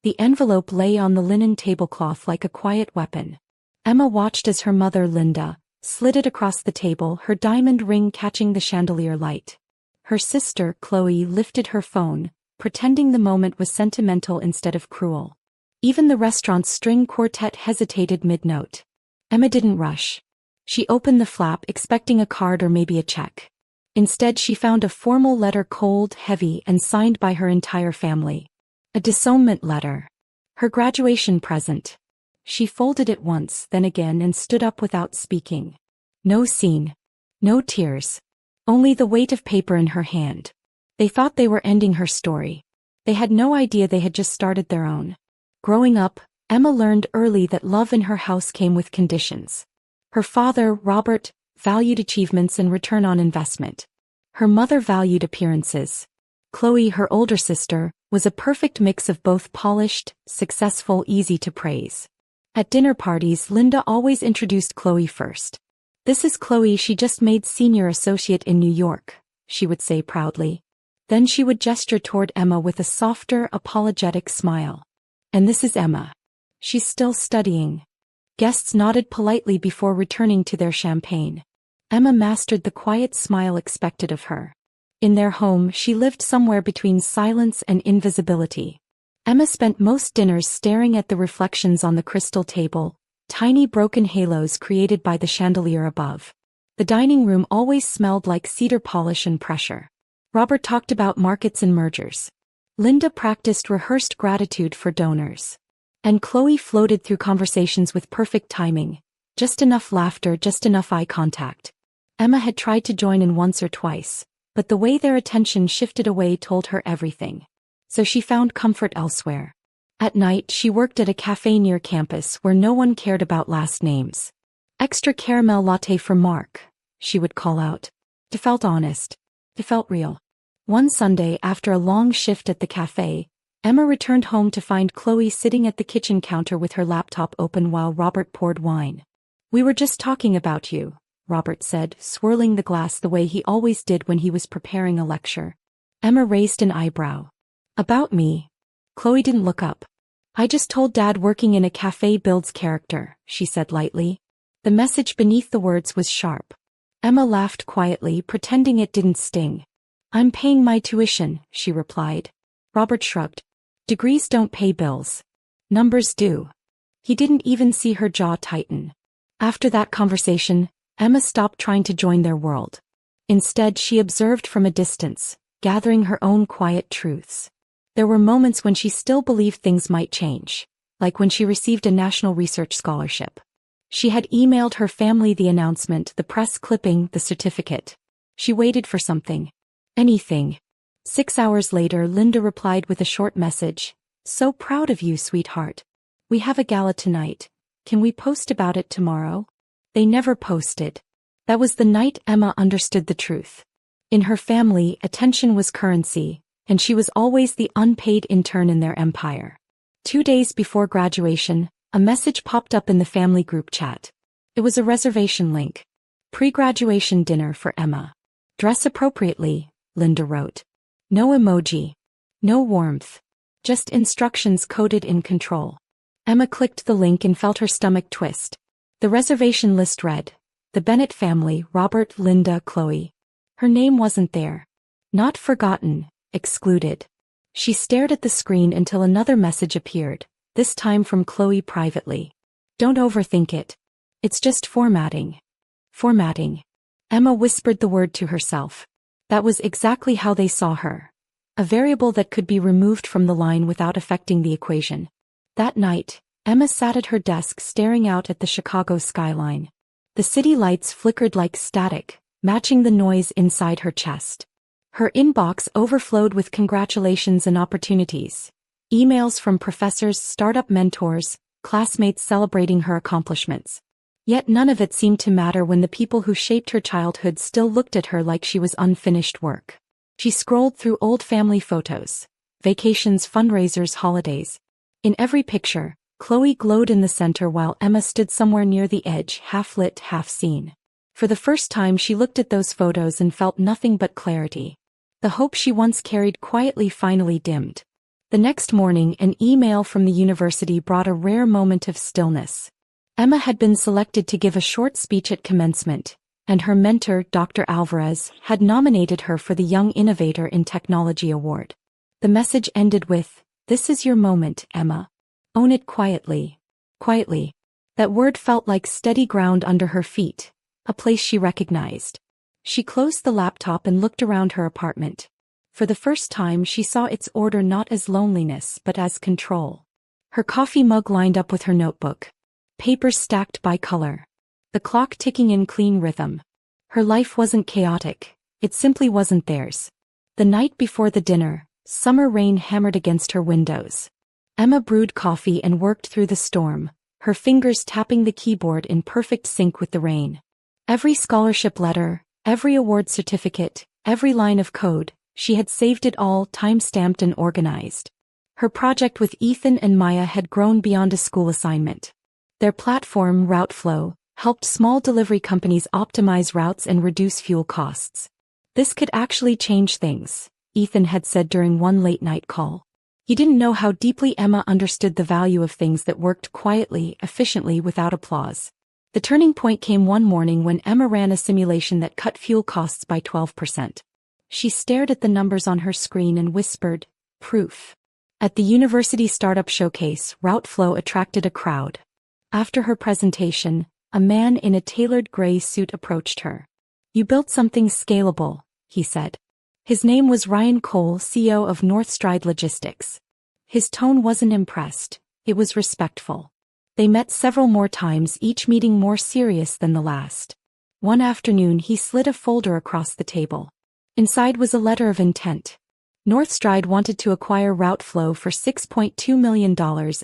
The envelope lay on the linen tablecloth like a quiet weapon. Emma watched as her mother, Linda, slid it across the table, her diamond ring catching the chandelier light. Her sister, Chloe, lifted her phone, pretending the moment was sentimental instead of cruel. Even the restaurant's string quartet hesitated mid-note. Emma didn't rush. She opened the flap expecting a card or maybe a check. Instead, she found a formal letter, cold, heavy, and signed by her entire family. A disownment letter. Her graduation present. She folded it once, then again, and stood up without speaking. No scene. No tears. Only the weight of paper in her hand. They thought they were ending her story. They had no idea they had just started their own. Growing up, Emma learned early that love in her house came with conditions. Her father, Robert, valued achievements and return on investment. Her mother valued appearances. Chloe, her older sister, was a perfect mix of both polished, successful, easy to praise. At dinner parties, Linda always introduced Chloe first. "This is Chloe, she just made senior associate in New York," she would say proudly. Then she would gesture toward Emma with a softer, apologetic smile. "And this is Emma. She's still studying." Guests nodded politely before returning to their champagne. Emma mastered the quiet smile expected of her. In their home, she lived somewhere between silence and invisibility. Emma spent most dinners staring at the reflections on the crystal table, tiny broken halos created by the chandelier above. The dining room always smelled like cedar polish and pressure. Robert talked about markets and mergers. Linda practiced rehearsed gratitude for donors. And Chloe floated through conversations with perfect timing, just enough laughter, just enough eye contact. Emma had tried to join in once or twice, but the way their attention shifted away told her everything. So she found comfort elsewhere. At night, she worked at a cafe near campus where no one cared about last names. "Extra caramel latte for Mark," she would call out. It felt honest. It felt real. One Sunday, after a long shift at the cafe, Emma returned home to find Chloe sitting at the kitchen counter with her laptop open while Robert poured wine. "We were just talking about you," Robert said, swirling the glass the way he always did when he was preparing a lecture. Emma raised an eyebrow. "About me?" Chloe didn't look up. "I just told Dad working in a cafe builds character," she said lightly. The message beneath the words was sharp. Emma laughed quietly, pretending it didn't sting. "I'm paying my tuition," she replied. Robert shrugged. "Degrees don't pay bills. Numbers do." He didn't even see her jaw tighten. After that conversation, Emma stopped trying to join their world. Instead, she observed from a distance, gathering her own quiet truths. There were moments when she still believed things might change, like when she received a national research scholarship. She had emailed her family the announcement, the press clipping, the certificate. She waited for something. Anything. 6 hours later, Linda replied with a short message. "So proud of you, sweetheart. We have a gala tonight. Can we post about it tomorrow?" They never posted. That was the night Emma understood the truth. In her family, attention was currency, and she was always the unpaid intern in their empire. 2 days before graduation, a message popped up in the family group chat. It was a reservation link. "Pre-graduation dinner for Emma. Dress appropriately," Linda wrote. No emoji. No warmth. Just instructions coded in control. Emma clicked the link and felt her stomach twist. The reservation list read, "The Bennett family, Robert, Linda, Chloe." Her name wasn't there. Not forgotten, excluded. She stared at the screen until another message appeared, this time from Chloe privately. "Don't overthink it. It's just formatting." Formatting. Emma whispered the word to herself. That was exactly how they saw her. A variable that could be removed from the line without affecting the equation. That night, Emma sat at her desk staring out at the Chicago skyline. The city lights flickered like static, matching the noise inside her chest. Her inbox overflowed with congratulations and opportunities. Emails from professors, startup mentors, classmates celebrating her accomplishments. Yet none of it seemed to matter when the people who shaped her childhood still looked at her like she was unfinished work. She scrolled through old family photos, vacations, fundraisers, holidays. In every picture, Chloe glowed in the center while Emma stood somewhere near the edge, half lit, half seen. For the first time she looked at those photos and felt nothing but clarity. The hope she once carried quietly finally dimmed. The next morning, an email from the university brought a rare moment of stillness. Emma had been selected to give a short speech at commencement, and her mentor, Dr. Alvarez, had nominated her for the Young Innovator in Technology Award. The message ended with, "This is your moment, Emma. Own it quietly." Quietly. That word felt like steady ground under her feet, a place she recognized. She closed the laptop and looked around her apartment. For the first time she saw its order not as loneliness but as control. Her coffee mug lined up with her notebook. Papers stacked by color. The clock ticking in clean rhythm. Her life wasn't chaotic, it simply wasn't theirs. The night before the dinner, summer rain hammered against her windows. Emma brewed coffee and worked through the storm, her fingers tapping the keyboard in perfect sync with the rain. Every scholarship letter, every award certificate, every line of code, she had saved it all, time-stamped and organized. Her project with Ethan and Maya had grown beyond a school assignment. Their platform, Routeflow, helped small delivery companies optimize routes and reduce fuel costs. "This could actually change things," Ethan had said during one late-night call. He didn't know how deeply Emma understood the value of things that worked quietly, efficiently, without applause. The turning point came one morning when Emma ran a simulation that cut fuel costs by 12%. She stared at the numbers on her screen and whispered, "Proof." At the university startup showcase, Routeflow attracted a crowd. After her presentation, a man in a tailored gray suit approached her. "You built something scalable," he said. His name was Ryan Cole, CEO of Northstride Logistics. His tone wasn't impressed, it was respectful. They met several more times, each meeting more serious than the last. One afternoon he slid a folder across the table. Inside was a letter of intent. Northstride wanted to acquire Routeflow for $6.2 million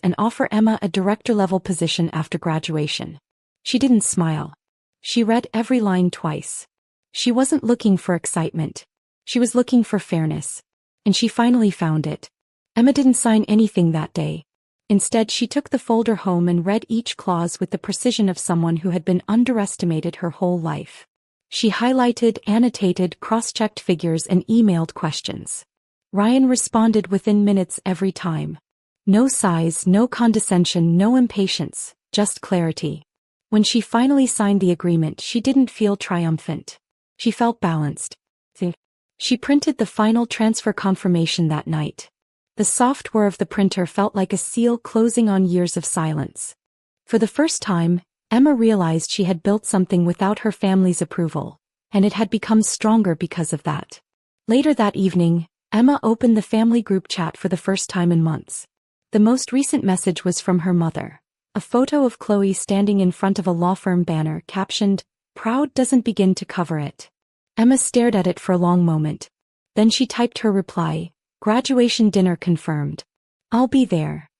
and offer Emma a director-level position after graduation. She didn't smile. She read every line twice. She wasn't looking for excitement. She was looking for fairness. And she finally found it. Emma didn't sign anything that day. Instead, she took the folder home and read each clause with the precision of someone who had been underestimated her whole life. She highlighted, annotated, cross-checked figures and emailed questions. Ryan responded within minutes every time. No sighs, no condescension, no impatience, just clarity. When she finally signed the agreement, she didn't feel triumphant. She felt balanced. She printed the final transfer confirmation that night. The soft whir of the printer felt like a seal closing on years of silence. For the first time, Emma realized she had built something without her family's approval, and it had become stronger because of that. Later that evening, Emma opened the family group chat for the first time in months. The most recent message was from her mother. A photo of Chloe standing in front of a law firm banner captioned, "Proud doesn't begin to cover it." Emma stared at it for a long moment. Then she typed her reply, "Graduation dinner confirmed. I'll be there."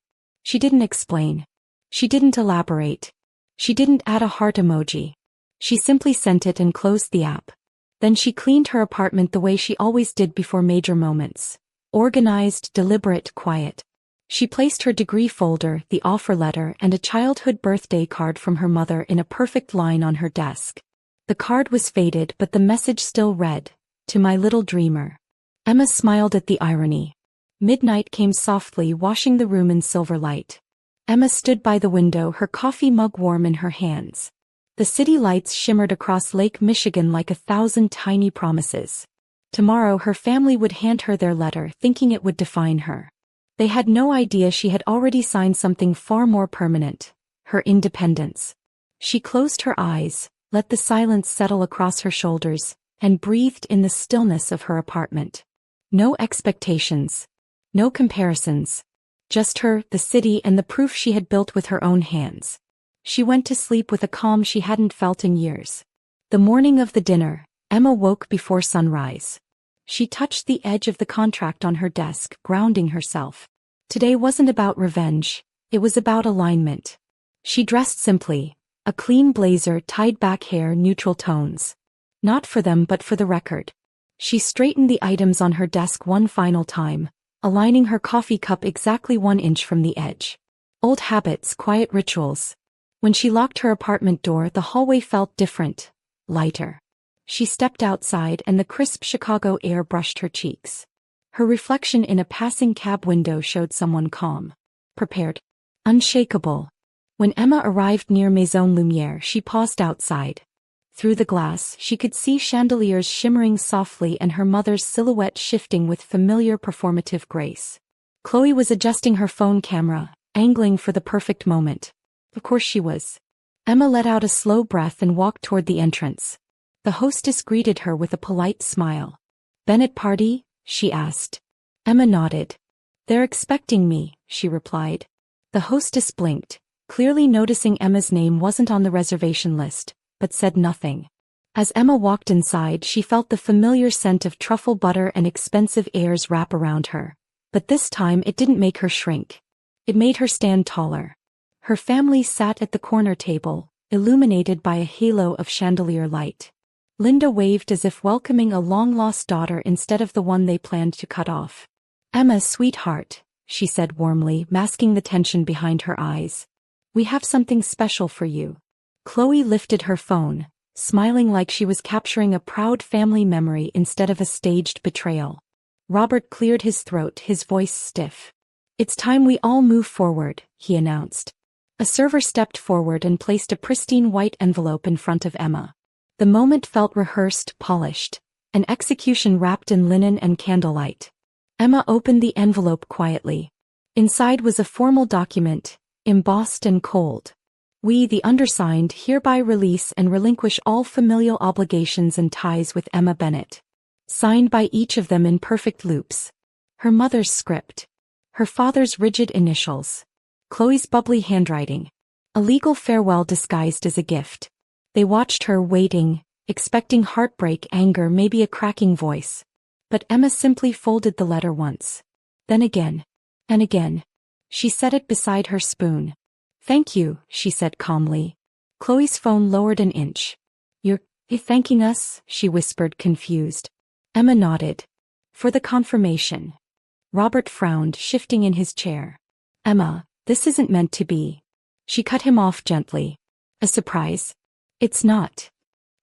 She didn't explain. She didn't elaborate. She didn't add a heart emoji. She simply sent it and closed the app. Then she cleaned her apartment the way she always did before major moments. Organized, deliberate, quiet. She placed her degree folder, the offer letter, and a childhood birthday card from her mother in a perfect line on her desk. The card was faded, but the message still read, "To my little dreamer." Emma smiled at the irony. Midnight came softly, washing the room in silver light. Emma stood by the window, her coffee mug warm in her hands. The city lights shimmered across Lake Michigan like 1,000 tiny promises. Tomorrow her family would hand her their letter, thinking it would define her. They had no idea she had already signed something far more permanent, her independence. She closed her eyes, let the silence settle across her shoulders, and breathed in the stillness of her apartment. No expectations. No comparisons. Just her, the city, and the proof she had built with her own hands. She went to sleep with a calm she hadn't felt in years. The morning of the dinner, Emma woke before sunrise. She touched the edge of the contract on her desk, grounding herself. Today wasn't about revenge, it was about alignment. She dressed simply, a clean blazer, tied back hair, neutral tones. Not for them but for the record. She straightened the items on her desk one final time, aligning her coffee cup exactly 1 inch from the edge. Old habits, quiet rituals. When she locked her apartment door, the hallway felt different, lighter. She stepped outside and the crisp Chicago air brushed her cheeks. Her reflection in a passing cab window showed someone calm, prepared, unshakable. When Emma arrived near Maison Lumière, she paused outside. Through the glass, she could see chandeliers shimmering softly and her mother's silhouette shifting with familiar performative grace. Chloe was adjusting her phone camera, angling for the perfect moment. Of course she was. Emma let out a slow breath and walked toward the entrance. The hostess greeted her with a polite smile. "Bennett party?" she asked. Emma nodded. "They're expecting me," she replied. The hostess blinked, clearly noticing Emma's name wasn't on the reservation list, but said nothing. As Emma walked inside, she felt the familiar scent of truffle butter and expensive airs wrap around her. But this time it didn't make her shrink. It made her stand taller. Her family sat at the corner table, illuminated by a halo of chandelier light. Linda waved as if welcoming a long-lost daughter instead of the one they planned to cut off. "Emma, sweetheart," she said warmly, masking the tension behind her eyes. "We have something special for you." Chloe lifted her phone, smiling like she was capturing a proud family memory instead of a staged betrayal. Robert cleared his throat, his voice stiff. "It's time we all move forward," he announced. A server stepped forward and placed a pristine white envelope in front of Emma. The moment felt rehearsed, polished, an execution wrapped in linen and candlelight. Emma opened the envelope quietly. Inside was a formal document, embossed and cold. "We, the undersigned, hereby release and relinquish all familial obligations and ties with Emma Bennett." Signed by each of them in perfect loops. Her mother's script. Her father's rigid initials. Chloe's bubbly handwriting. A legal farewell disguised as a gift. They watched her, waiting, expecting heartbreak, anger, maybe a cracking voice. But Emma simply folded the letter once. Then again. And again. She set it beside her spoon. "Thank you," she said calmly. Chloe's phone lowered an inch. You're thanking us?" she whispered, confused. Emma nodded. "For the confirmation." Robert frowned, shifting in his chair. "Emma, this isn't meant to be." She cut him off gently. "A surprise?" "It's not."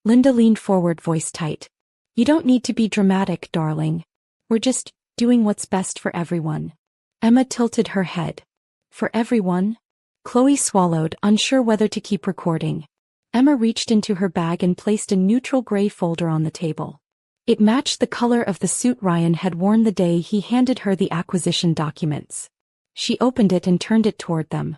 Linda leaned forward, voice tight. "You don't need to be dramatic, darling. We're just doing what's best for everyone." Emma tilted her head. "For everyone?" Chloe swallowed, unsure whether to keep recording. Emma reached into her bag and placed a neutral gray folder on the table. It matched the color of the suit Ryan had worn the day he handed her the acquisition documents. She opened it and turned it toward them.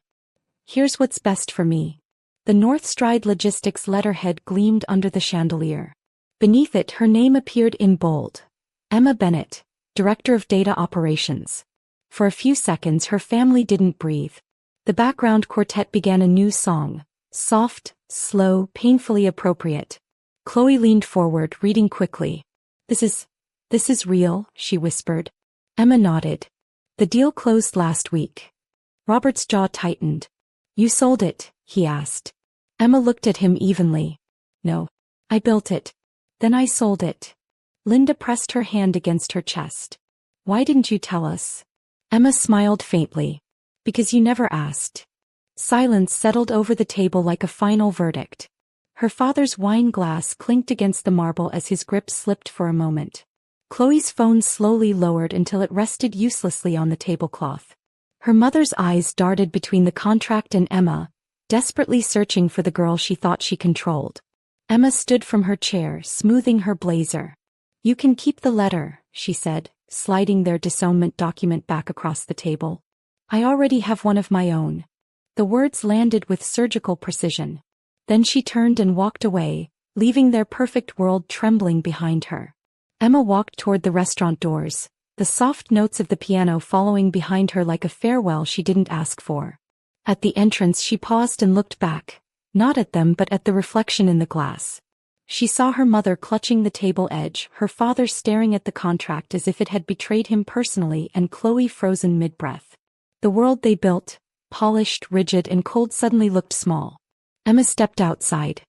"Here's what's best for me." The North Stride Logistics letterhead gleamed under the chandelier. Beneath it, her name appeared in bold. Emma Bennett, Director of Data Operations. For a few seconds her family didn't breathe. The background quartet began a new song. Soft, slow, painfully appropriate. Chloe leaned forward, reading quickly. This is real," she whispered. Emma nodded. "The deal closed last week." Robert's jaw tightened. "You sold it?" he asked. Emma looked at him evenly. "No. I built it. Then I sold it." Linda pressed her hand against her chest. "Why didn't you tell us?" Emma smiled faintly. "Because you never asked." Silence settled over the table like a final verdict. Her father's wine glass clinked against the marble as his grip slipped for a moment. Chloe's phone slowly lowered until it rested uselessly on the tablecloth. Her mother's eyes darted between the contract and Emma, desperately searching for the girl she thought she controlled. Emma stood from her chair, smoothing her blazer. "You can keep the letter," she said, sliding their disownment document back across the table. "I already have one of my own." The words landed with surgical precision. Then she turned and walked away, leaving their perfect world trembling behind her. Emma walked toward the restaurant doors, the soft notes of the piano following behind her like a farewell she didn't ask for. At the entrance she paused and looked back, not at them but at the reflection in the glass. She saw her mother clutching the table edge, her father staring at the contract as if it had betrayed him personally, and Chloe frozen mid-breath. The world they built, polished, rigid, and cold, suddenly looked small. Emma stepped outside.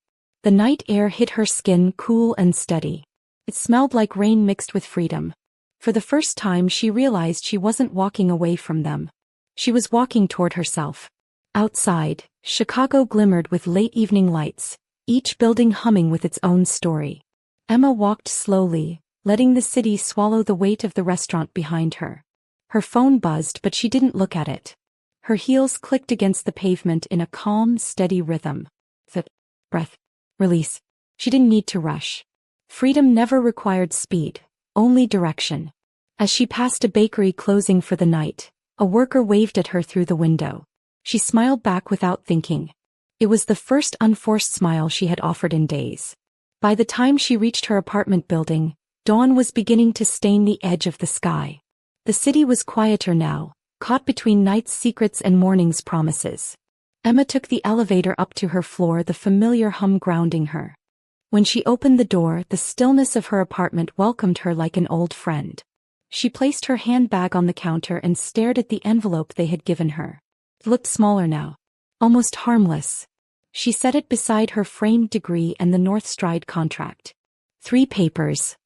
The night air hit her skin, cool and steady. It smelled like rain mixed with freedom. For the first time she realized she wasn't walking away from them. She was walking toward herself. Outside, Chicago glimmered with late evening lights, each building humming with its own story. Emma walked slowly, letting the city swallow the weight of the restaurant behind her. Her phone buzzed, but she didn't look at it. Her heels clicked against the pavement in a calm, steady rhythm. The breath. Release. She didn't need to rush. Freedom never required speed, only direction. As she passed a bakery closing for the night, a worker waved at her through the window. She smiled back without thinking. It was the first unforced smile she had offered in days. By the time she reached her apartment building, dawn was beginning to stain the edge of the sky. The city was quieter now, caught between night's secrets and morning's promises. Emma took the elevator up to her floor, the familiar hum grounding her. When she opened the door, the stillness of her apartment welcomed her like an old friend. She placed her handbag on the counter and stared at the envelope they had given her. It looked smaller now. Almost harmless. She set it beside her framed degree and the North Stride contract. 3 papers.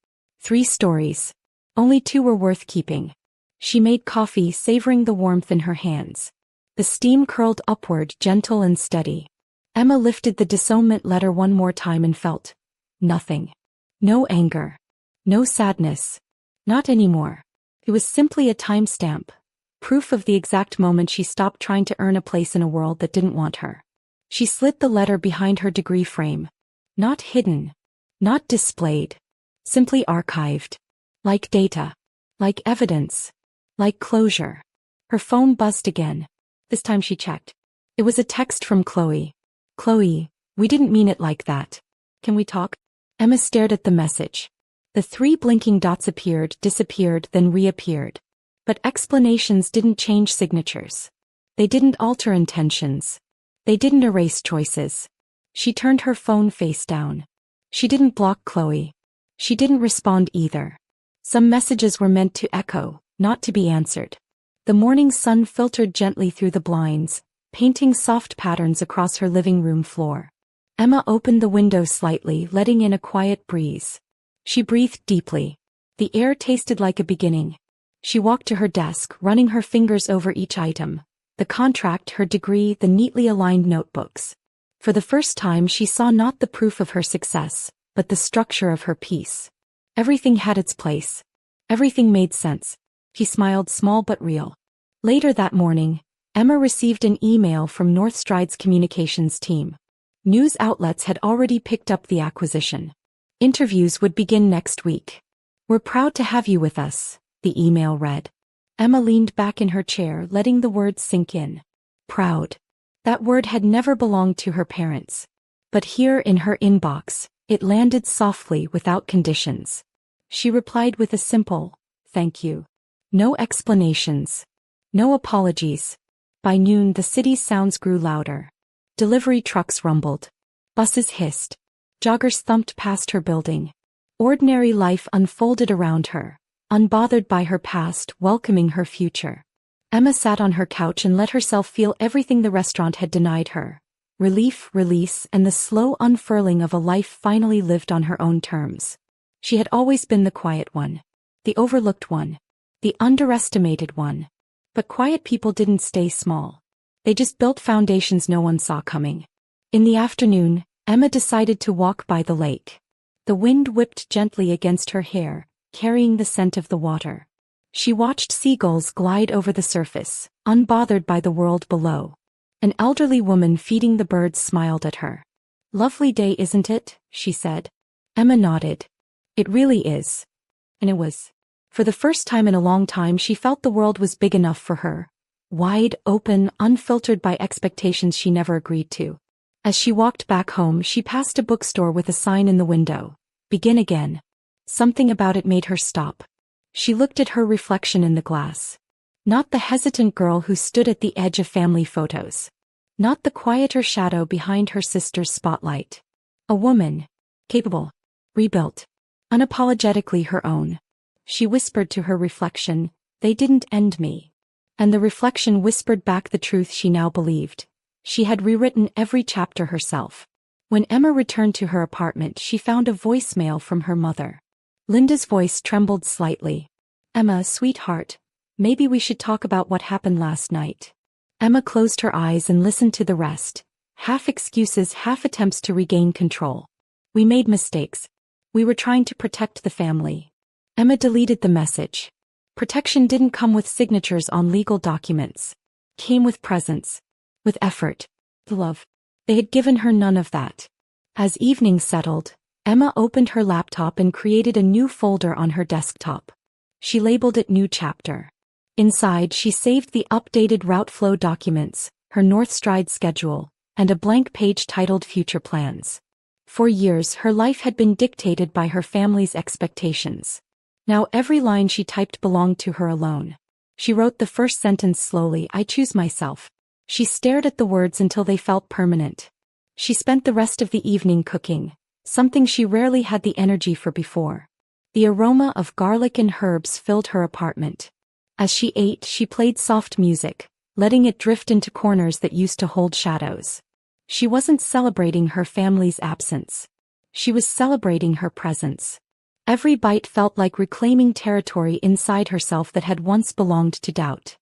3 stories. Only 2 were worth keeping. She made coffee, savoring the warmth in her hands. The steam curled upward, gentle and steady. Emma lifted the disownment letter one more time and felt nothing. No anger. No sadness. Not anymore. It was simply a timestamp. Proof of the exact moment she stopped trying to earn a place in a world that didn't want her. She slid the letter behind her degree frame. Not hidden. Not displayed. Simply archived. Like data. Like evidence. Like closure. Her phone buzzed again. This time she checked. It was a text from Chloe. Chloe, we didn't mean it like that. Can we talk? Emma stared at the message. The 3 blinking dots appeared, disappeared, then reappeared. But explanations didn't change signatures. They didn't alter intentions. They didn't erase choices. She turned her phone face down. She didn't block Chloe. She didn't respond either. Some messages were meant to echo, not to be answered. The morning sun filtered gently through the blinds, painting soft patterns across her living room floor. Emma opened the window slightly, letting in a quiet breeze. She breathed deeply. The air tasted like a beginning. She walked to her desk, running her fingers over each item. The contract, her degree, the neatly aligned notebooks. For the first time she saw not the proof of her success, but the structure of her peace. Everything had its place. Everything made sense. He smiled, small but real. Later that morning, Emma received an email from North Stride's communications team. News outlets had already picked up the acquisition. Interviews would begin next week. We're proud to have you with us, the email read. Emma leaned back in her chair, letting the words sink in. Proud. That word had never belonged to her parents. But here in her inbox, it landed softly without conditions. She replied with a simple, thank you. No explanations. No apologies. By noon the city's sounds grew louder. Delivery trucks rumbled. Buses hissed. Joggers thumped past her building. Ordinary life unfolded around her, unbothered by her past, welcoming her future. Emma sat on her couch and let herself feel everything the restaurant had denied her. Relief, release, and the slow unfurling of a life finally lived on her own terms. She had always been the quiet one. The overlooked one. The underestimated one. But quiet people didn't stay small. They just built foundations no one saw coming. In the afternoon, Emma decided to walk by the lake. The wind whipped gently against her hair, carrying the scent of the water. She watched seagulls glide over the surface, unbothered by the world below. An elderly woman feeding the birds smiled at her. Lovely day, isn't it? She said. Emma nodded. It really is. And it was. For the first time in a long time she felt the world was big enough for her. Wide, open, unfiltered by expectations she never agreed to. As she walked back home she passed a bookstore with a sign in the window. Begin again. Something about it made her stop. She looked at her reflection in the glass. Not the hesitant girl who stood at the edge of family photos. Not the quieter shadow behind her sister's spotlight. A woman. Capable. Rebuilt. Unapologetically her own. She whispered to her reflection, they didn't end me. And the reflection whispered back the truth she now believed. She had rewritten every chapter herself. When Emma returned to her apartment she found a voicemail from her mother. Linda's voice trembled slightly. Emma, sweetheart, maybe we should talk about what happened last night. Emma closed her eyes and listened to the rest. Half excuses, half attempts to regain control. We made mistakes. We were trying to protect the family. Emma deleted the message. Protection didn't come with signatures on legal documents. It came with presence. With effort. Love. They had given her none of that. As evening settled, Emma opened her laptop and created a new folder on her desktop. She labeled it New Chapter. Inside she saved the updated route flow documents, her North Stride schedule, and a blank page titled Future Plans. For years her life had been dictated by her family's expectations. Now every line she typed belonged to her alone. She wrote the first sentence slowly, I choose myself. She stared at the words until they felt permanent. She spent the rest of the evening cooking, something she rarely had the energy for before. The aroma of garlic and herbs filled her apartment. As she ate, she played soft music, letting it drift into corners that used to hold shadows. She wasn't celebrating her family's absence. She was celebrating her presence. Every bite felt like reclaiming territory inside herself that had once belonged to doubt.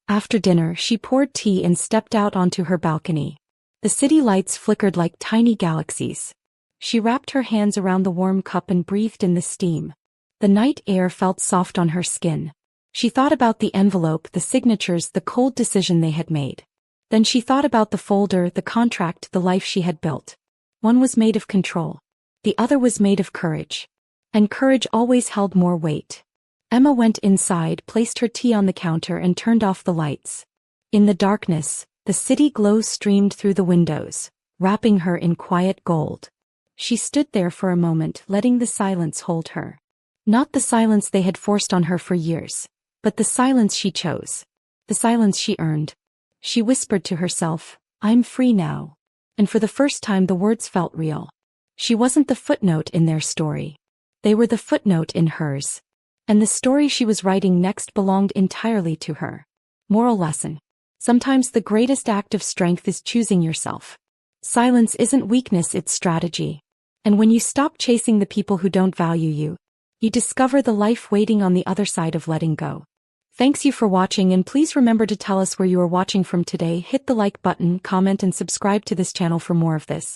After dinner, she poured tea and stepped out onto her balcony. The city lights flickered like tiny galaxies. She wrapped her hands around the warm cup and breathed in the steam. The night air felt soft on her skin. She thought about the envelope, the signatures, the cold decision they had made. Then she thought about the folder, the contract, the life she had built. One was made of control. The other was made of courage. And courage always held more weight. Emma went inside, placed her tea on the counter and turned off the lights. In the darkness, the city glow streamed through the windows, wrapping her in quiet gold. She stood there for a moment, letting the silence hold her. Not the silence they had forced on her for years, but the silence she chose. The silence she earned. She whispered to herself, I'm free now. And for the first time the words felt real. She wasn't the footnote in their story. They were the footnote in hers. And the story she was writing next belonged entirely to her. Moral lesson. Sometimes the greatest act of strength is choosing yourself. Silence isn't weakness, it's strategy. And when you stop chasing the people who don't value you, you discover the life waiting on the other side of letting go. Thanks you for watching, and please remember to tell us where you are watching from today. Hit the like button, comment and subscribe to this channel for more of this.